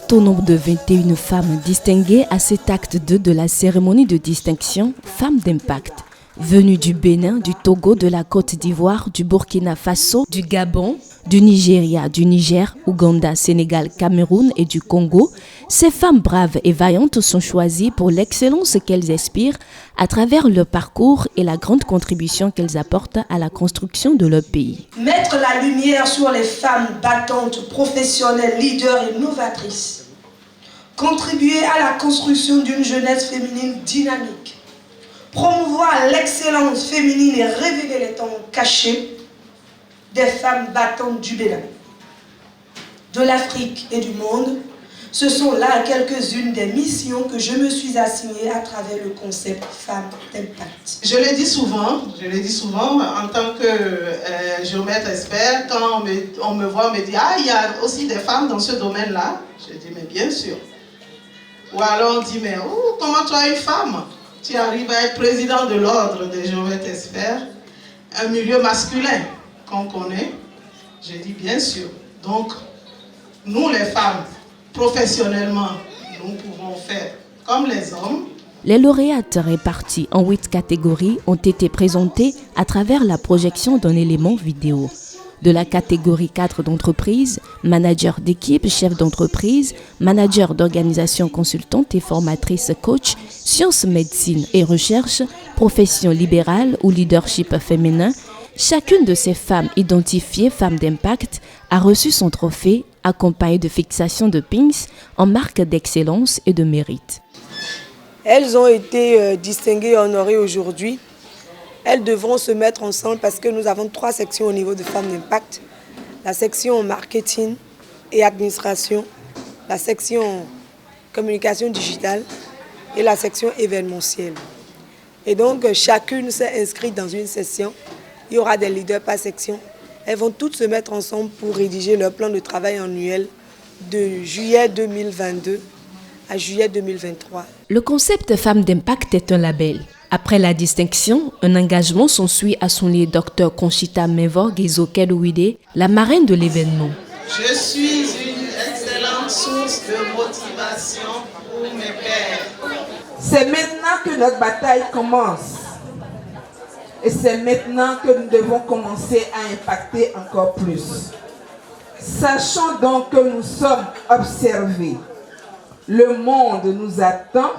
sont au nombre de 21 femmes distinguées à cet acte 2 de la cérémonie de distinction Femmes d'Impact. Venues du Bénin, du Togo, de la Côte d'Ivoire, du Burkina Faso, du Gabon, du Nigeria, du Niger, Ouganda, Sénégal, Cameroun et du Congo, ces femmes braves et vaillantes sont choisies pour l'excellence qu'elles aspirent à travers leur parcours et la grande contribution qu'elles apportent à la construction de leur pays. Mettre la lumière sur les femmes battantes, professionnelles, leaders et novatrices. Contribuer à la construction d'une jeunesse féminine dynamique. Promouvoir l'excellence féminine et révéler les talents cachés des femmes battantes du Bénin, de l'Afrique et du monde. Ce sont là quelques-unes des missions que je me suis assignée à travers le concept Femmes d'Impact. Je le dis souvent, en tant que géomètre expert, quand on me voit, on me dit « Ah, il y a aussi des femmes dans ce domaine-là ». Je dis « Mais bien sûr ». Ou alors on dit « Mais oh, comment tu as une femme ? Tu arrives à être président de l'ordre des géomètres experts, un milieu masculin qu'on connaît ». Je dis « Bien sûr ». Donc, nous les femmes, professionnellement, nous pouvons faire comme les hommes. Les lauréates réparties en 8 catégories ont été présentées à travers la projection d'un élément vidéo. De la catégorie 4 d'entreprise, manager d'équipe, chef d'entreprise, manager d'organisation consultante et formatrice coach, sciences, médecine et recherche, profession libérale ou leadership féminin, chacune de ces femmes identifiées femmes d'impact a reçu son trophée accompagné de fixation de pins en marque d'excellence et de mérite. Elles ont été distinguées et honorées aujourd'hui. Elles devront se mettre ensemble parce que nous avons 3 sections au niveau de Femmes d'Impact. La section marketing et administration, la section communication digitale et la section événementielle. Et donc chacune s'est inscrite dans une session. Il y aura des leaders par section. Elles vont toutes se mettre ensemble pour rédiger leur plan de travail annuel de juillet 2022 à juillet 2023. Le concept Femmes d'Impact est un label. Après la distinction, un engagement s'ensuit à souligner Dr Conchita Mevor Gezo-Kelouide, la marraine de l'événement. Je suis une excellente source de motivation pour mes pairs. C'est maintenant que notre bataille commence. Et c'est maintenant que nous devons commencer à impacter encore plus. Sachant donc que nous sommes observés. Le monde nous attend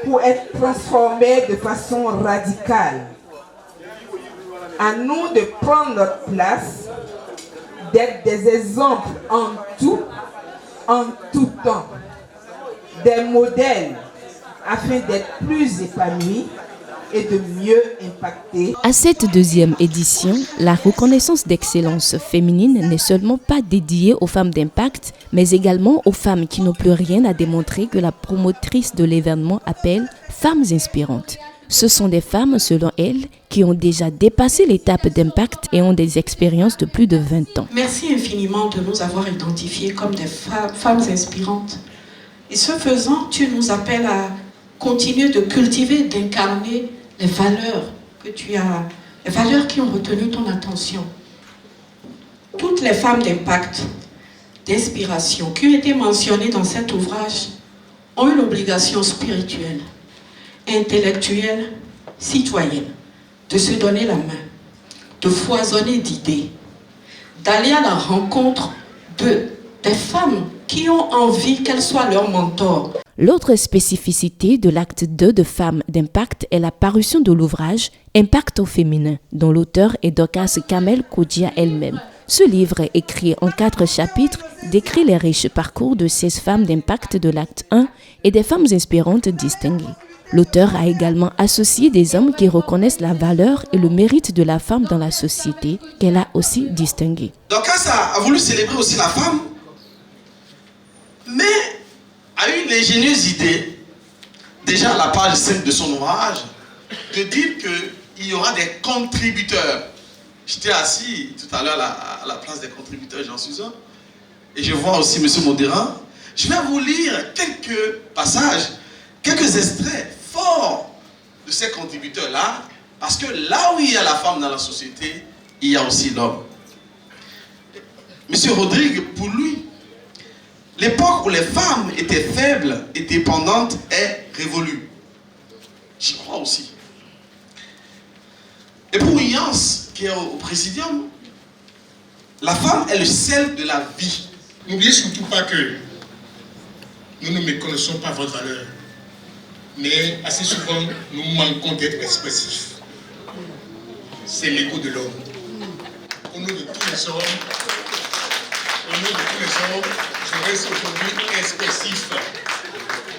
pour être transformé de façon radicale. À nous de prendre notre place, d'être des exemples en tout temps, des modèles afin d'être plus épanouis et de mieux impacter. À cette deuxième édition, la reconnaissance d'excellence féminine n'est seulement pas dédiée aux femmes d'impact, mais également aux femmes qui n'ont plus rien à démontrer que la promotrice de l'événement appelle femmes inspirantes. Ce sont des femmes, selon elle, qui ont déjà dépassé l'étape d'impact et ont des expériences de plus de 20 ans. Merci infiniment de nous avoir identifiées comme des femmes inspirantes. Et ce faisant, tu nous appelles à continuer de cultiver, d'incarner les valeurs que tu as, les valeurs qui ont retenu ton attention. Toutes les femmes d'impact, d'inspiration, qui ont été mentionnées dans cet ouvrage, ont une obligation spirituelle, intellectuelle, citoyenne, de se donner la main, de foisonner d'idées, d'aller à la rencontre des femmes qui ont envie qu'elles soient leurs mentors. L'autre spécificité de l'acte 2 de Femmes d'Impact est la parution de l'ouvrage Impact au féminin, dont l'auteur est Dorcas Kamel Koudia elle-même. Ce livre, écrit en 4 chapitres, décrit les riches parcours de 16 femmes d'impact de l'acte 1 et des femmes inspirantes distinguées. L'auteur a également associé des hommes qui reconnaissent la valeur et le mérite de la femme dans la société, qu'elle a aussi distinguée. Dorcas a voulu célébrer aussi la femme, mais a eu l'ingénieuse idée, déjà à la page 5 de son ouvrage, de dire qu'il y aura des contributeurs. J'étais assis tout à l'heure à la place des contributeurs, j'en suis un, et je vois aussi M. Modéran. Je vais vous lire quelques passages, quelques extraits forts de ces contributeurs-là, parce que là où il y a la femme dans la société, il y a aussi l'homme. M. Rodrigue, pour lui, l'époque où les femmes étaient faibles et dépendantes est révolue. J'y crois aussi. Et pour Yance, qui est au présidium, la femme est le sel de la vie. N'oubliez surtout pas que nous ne méconnaissons pas votre valeur, mais assez souvent nous manquons d'être expressifs. C'est l'ego de l'homme. Au nom de tous les hommes, je reste aujourd'hui expressif.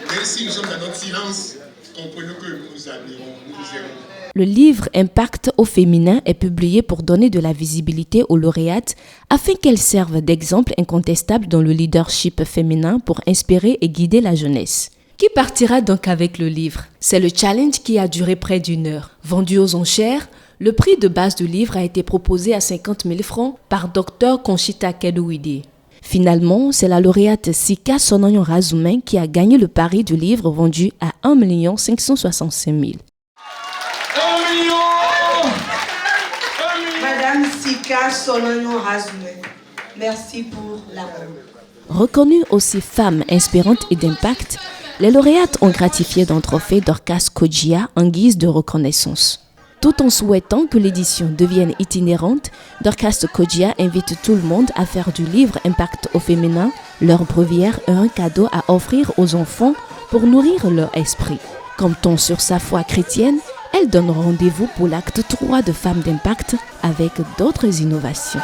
Même si nous sommes dans notre silence, comprenons que nous nous admirons, nous vous aimons. Le livre Impact au féminin est publié pour donner de la visibilité aux lauréates afin qu'elles servent d'exemple incontestable dans le leadership féminin pour inspirer et guider la jeunesse. Qui partira donc avec le livre? C'est le challenge qui a duré près d'1 heure. Vendu aux enchères, le prix de base du livre a été proposé à 50 000 francs par Dr Conchita Kedouidi. Finalement, c'est la lauréate Sika Sonoyon Razoumen qui a gagné le pari du livre vendu à 1 565 000. Madame Sika Sonoyon Razoumen, merci pour l'amour. Reconnues aussi femmes inspirantes et d'impact, les lauréates ont gratifié d'un trophée Dorcas Kodjia en guise de reconnaissance. Tout en souhaitant que l'édition devienne itinérante, Dorcas Kodjia invite tout le monde à faire du livre Impact au féminin leur breviaire et un cadeau à offrir aux enfants pour nourrir leur esprit. Comptant sur sa foi chrétienne, elle donne rendez-vous pour l'acte 3 de Femmes d'Impact avec d'autres innovations.